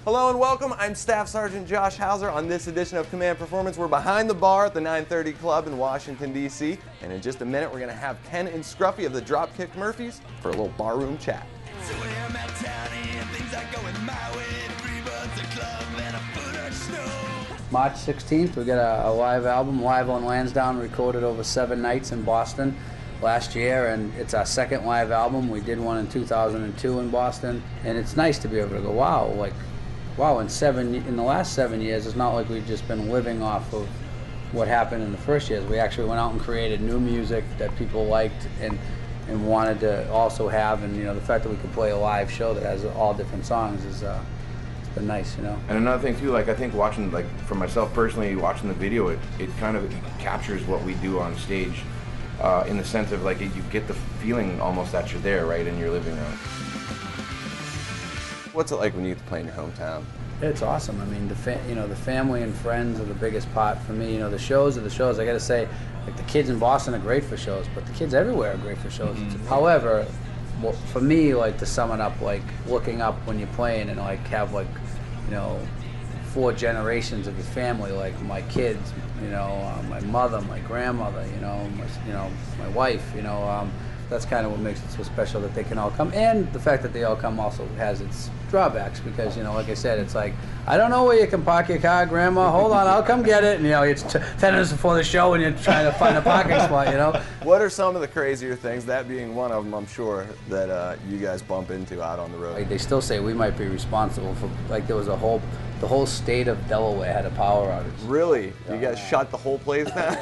Hello and welcome. I'm Staff Sergeant Josh Hauser. On this edition of Command Performance, we're behind the bar at the 930 Club in Washington, D.C. And in just a minute, we're going to have Ken and Scruffy of the Dropkick Murphys for a little barroom chat. March 16th, we got a live album, live on Lansdowne, recorded over 7 nights in Boston last year, and it's our second live album. We did one in 2002 in Boston, and it's nice to be able to go, wow, like, wow, in the last 7 years, it's not like we've just been living off of what happened in the first years. We actually went out and created new music that people liked and wanted to also have, and the fact that we could play a live show that has all different songs is it's been nice, And another thing too, like I think watching, like for myself personally, watching the video, it kind of captures what we do on stage, in the sense of like you get the feeling almost that you're there, right, in your living room. What's it like when you get to play in your hometown? It's awesome. I mean, the family and friends are the biggest part for me. The shows are the shows. I got to say, like the kids in Boston are great for shows, but the kids everywhere are great for shows. Mm-hmm. However, well, for me, like to sum it up, like looking up when you're playing and like have like, 4 generations of your family, like my kids, my mother, my grandmother, my wife, that's kind of what makes it so special that they can all come. And the fact that they all come also has its drawbacks because, like I said, it's like, I don't know where you can park your car, Grandma. Hold on, I'll come get it. And, it's 10 minutes before the show and you're trying to find a parking spot, What are some of the crazier things, that being one of them, I'm sure, that you guys bump into out on the road? Like they still say we might be responsible for, like there was the whole state of Delaware had a power outage. Really? You guys shut the whole place down?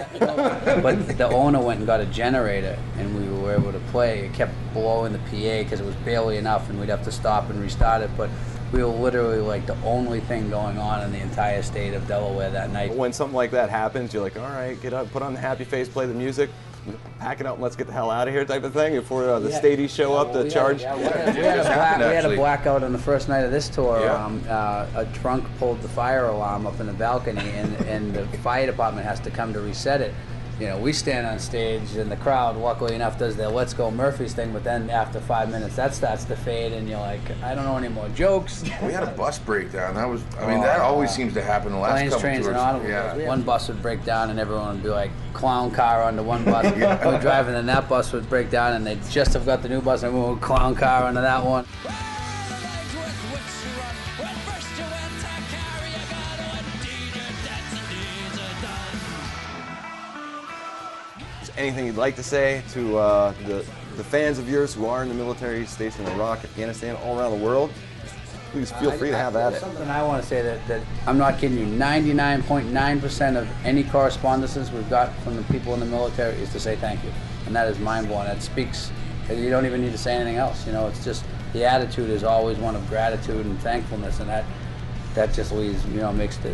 But the owner went and got a generator, and we were able to play. It kept blowing the PA because it was barely enough, and we'd have to stop and restart it. But we were literally like the only thing going on in the entire state of Delaware that night. When something like that happens, you're like, all right, get up, put on the happy face, play the music, pack it up, and let's get the hell out of here type of thing before the stadies show up to charge. We had a blackout on the first night of this tour. Yeah. A trunk pulled the fire alarm up in the balcony, and the fire department has to come to reset it. We stand on stage, and the crowd, luckily enough, does their "Let's Go Murphys" thing. But then after 5 minutes, that starts to fade, and you're like, I don't know any more jokes. We had a bus breakdown. That was, that always seems to happen the last Planes, couple trains, tours. and automobiles. Yeah. One bus would break down, and everyone would be like, clown car onto one bus. We're driving, and that bus would break down, and they'd just have got the new bus, and everyone would clown car onto that one. Anything you'd like to say to the fans of yours who are in the military stationed in Iraq, Afghanistan, all around the world? Please feel free to have at it. Something I want to say that I'm not kidding you, 99.9% of any correspondences we've got from the people in the military is to say thank you. And that is mind-blowing. That speaks, you don't even need to say anything else. It's just, the attitude is always one of gratitude and thankfulness, and that just leaves, makes the,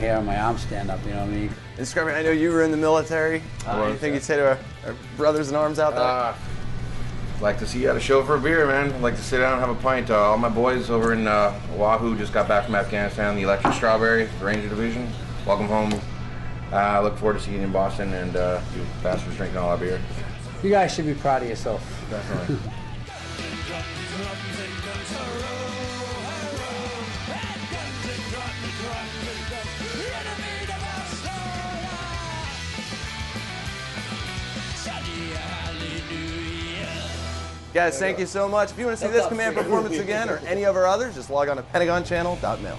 hair on my arm stand up, you know what I mean? And Scruffy, I know you were in the military. Anything you'd say to our brothers in arms out there? I'd like to see you at a show for a beer, man. I'd like to sit down and have a pint. All my boys over in Oahu just got back from Afghanistan, the Electric Strawberry, the Ranger Division. Welcome home. I look forward to seeing you in Boston and you bastards drinking all our beer. You guys should be proud of yourself. Definitely. Guys, thank you so much. If you want to see this Command Performance again or any of our others, just log on to pentagonchannel.mil.